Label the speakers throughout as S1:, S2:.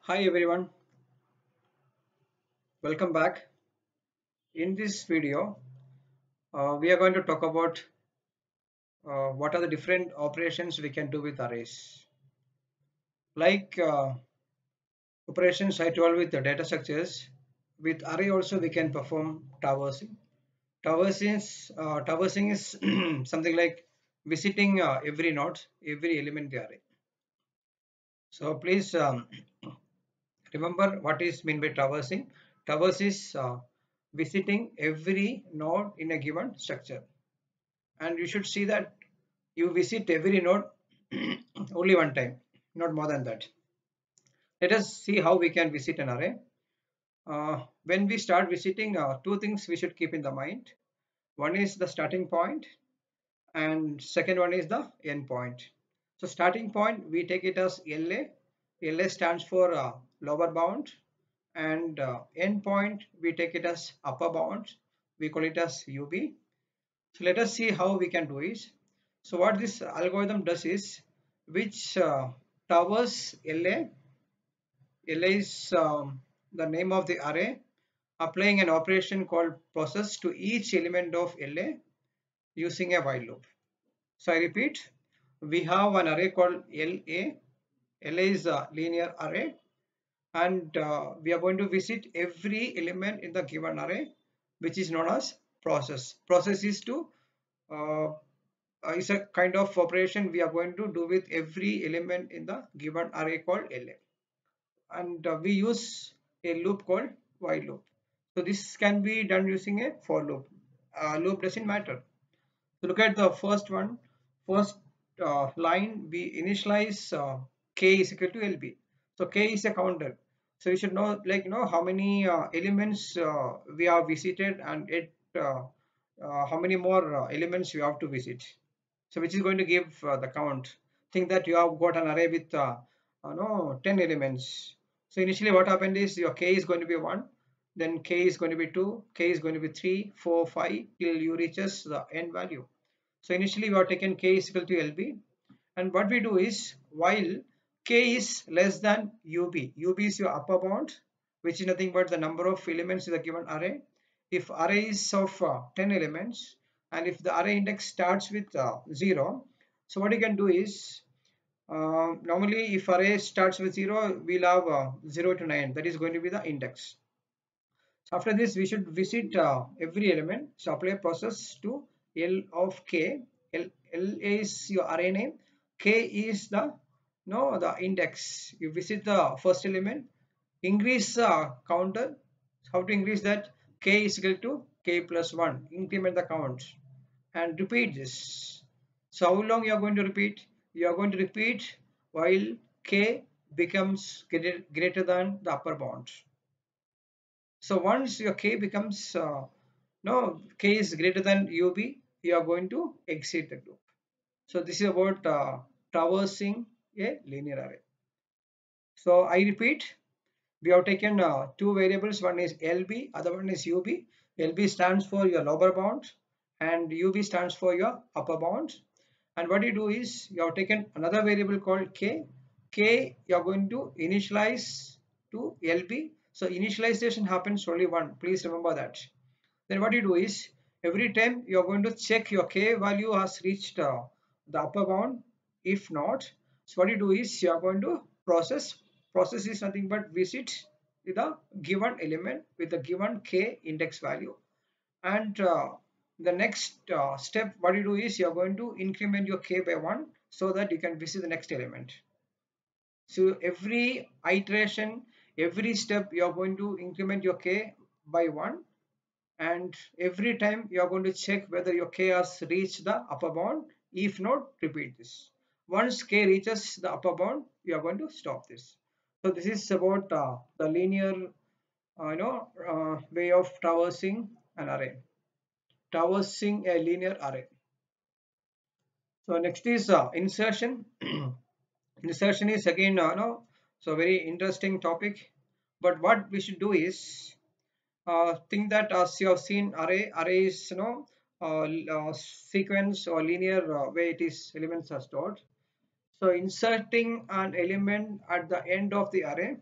S1: Hi everyone, welcome back. In this video, we are going to talk about what are the different operations we can do with arrays. Like operations I told with the data structures, with array also we can perform traversing. Traversing is something like visiting every node, every element in the array. So please remember what is meant by traversing. Traverse is visiting every node in a given structure. And you should see that you visit every node only one time, not more than that. Let us see how we can visit an array. When we start visiting, two things we should keep in the mind. One is the starting point, and second one is the end point. So starting point, we take it as LA. LA stands for lower bound, and end point, we take it as upper bound. We call it as UB. So let us see how we can do it. So what this algorithm does is, which towers LA, LA is the name of the array, applying an operation called process to each element of LA using a while loop. So I repeat, we have an array called LA. LA is a linear array, and we are going to visit every element in the given array, which is known as process. Process is to uh, is a kind of operation we are going to do with every element in the given array called LA, and we use a loop called while loop. So this can be done using a for loop. Loop doesn't matter. So look at the first one. First line, we initialize k is equal to LB. So k is a counter. So you should know, like, how many elements we have visited, and how many more elements you have to visit. So which is going to give the count. Think that you have got an array with no 10 elements. So initially what happened is your k is going to be 1, then k is going to be 2, k is going to be 3, 4, 5 till you reaches the end value. So initially we have taken k is equal to LB, and what we do is, while k is less than UB, UB is your upper bound, which is nothing but the number of elements in the given array. If array is of 10 elements, and if the array index starts with 0, so what you can do is, normally if array starts with 0, we'll have 0 to 9, that is going to be the index. So after this, we should visit every element. So apply process to L of k. L is your array name. K is the the index. You visit the first element. Increase the counter. How to increase that? K is equal to k plus 1. Increment the count and repeat this. So how long you are going to repeat? You are going to repeat while k becomes greater than the upper bound. So once your k becomes no k is greater than UB, you are going to exit the group. So this is about traversing a linear array. So I repeat, we have taken two variables. One is LB, other one is UB. LB stands for your lower bound, and UB stands for your upper bound. And what you do is, you have taken another variable called k. K you are going to initialize to LB. So initialization happens only one. Please remember that. Then what you do is, every time you are going to check your k value has reached the upper bound. If not, so what you do is, you are going to process. Process is nothing but visit the given element with the given k index value, and the next step what you do is, you are going to increment your k by 1 so that you can visit the next element. So every iteration, every step, you are going to increment your k by 1, and every time you are going to check whether your k has reached the upper bound. If not, repeat this. Once k reaches the upper bound, you are going to stop this. So this is about the linear way of traversing an array, traversing a linear array. So next is insertion. Insertion is again so very interesting topic, but what we should do is, think that as you have seen, array is sequence or linear way it is elements are stored. So inserting an element at the end of the array,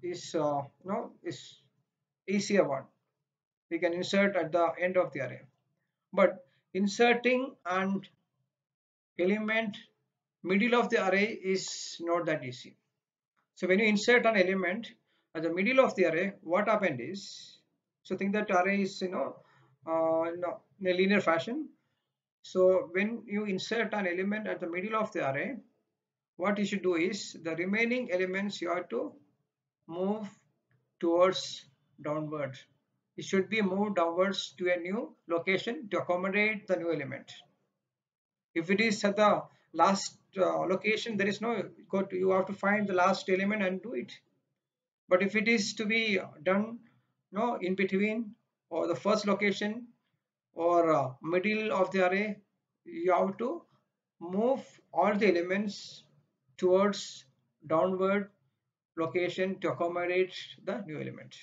S1: is no is easier one. We can insert at the end of the array. But inserting an element middle of the array is not that easy. So when you insert an element at the middle of the array, what happened is, so think that array is in a linear fashion. So when you insert an element at the middle of the array, what you should do is the remaining elements you have to move towards downward. It should be moved downwards to a new location to accommodate the new element. If it is at the last location, there is no you have to find the last element and do it. But if it is to be done no in between or the first location or middle of the array, you have to move all the elements towards downward location to accommodate the new element.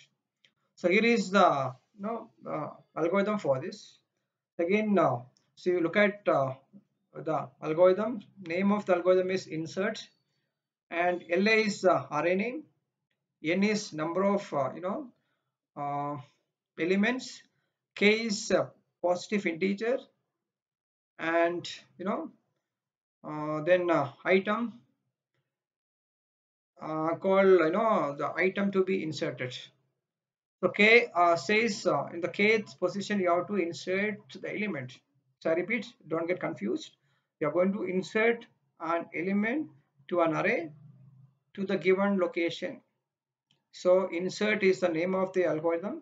S1: So here is the algorithm for this. Again, now, so you look at the algorithm. Name of the algorithm is insert, and LA is array name. N is number of uh, elements. K is positive integer, and then item called the item to be inserted. So K says in the kth position you have to insert the element. So I repeat, don't get confused. You are going to insert an element to an array to the given location. So insert is the name of the algorithm.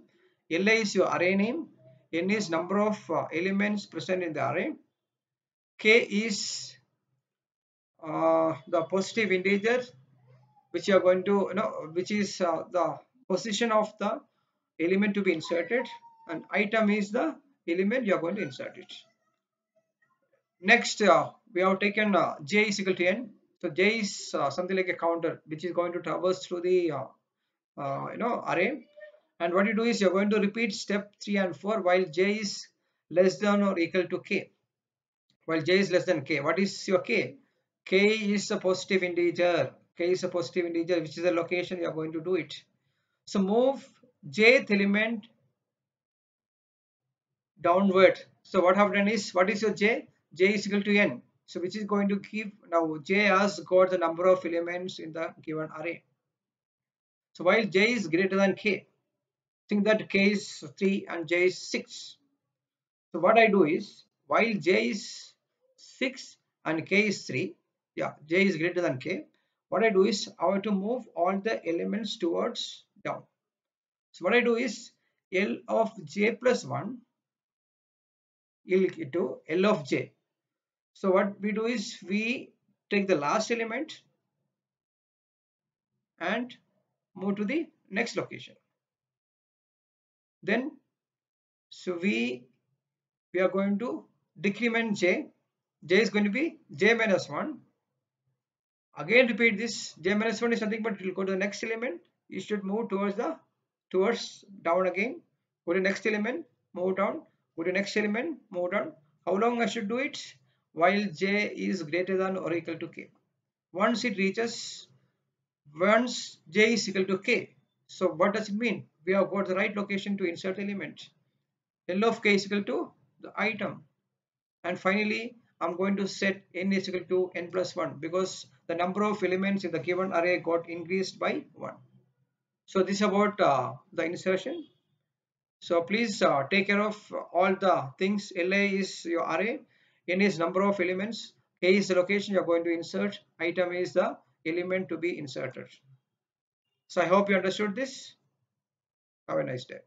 S1: LA is your array name. N is number of elements present in the array. K is the positive integer which you are going to which is the position of the element to be inserted, and item is the element you are going to insert it. Next we have taken j is equal to n. So j is something like a counter which is going to traverse through the array, and what you do is you're going to repeat step 3 and 4 while j is less than or equal to k. While j is less than k, what is your k? K is a positive integer. K is a positive integer, which is the location you are going to do it. So move jth element downward. So what have done is, what is your j? J is equal to n. So which is going to give, now j has got the number of elements in the given array. So while j is greater than k, think that k is 3 and j is 6. So what I do is, while j is 6 and k is 3, yeah, j is greater than k, what I do is I have to move all the elements towards down. So what I do is L of j plus 1 equal to L of j. So what we do is we take the last element and move to the next location. Then so we are going to decrement j. J is going to be j minus 1. Again repeat this. J minus 1 is nothing but it will go to the next element. You should move towards down again. Go to the next element, move down. Go to the next element, move down. How long I should do it? While j is greater than or equal to k. Once j is equal to k. So what does it mean? We have got the right location to insert element. L of k is equal to the item. And finally, I'm going to set n is equal to n plus 1 because the number of elements in the given array got increased by 1. So this is about the insertion. So please take care of all the things. LA is your array, n is number of elements, k is the location you are going to insert, item is the element to be inserted. So I hope you understood this. Have a nice day.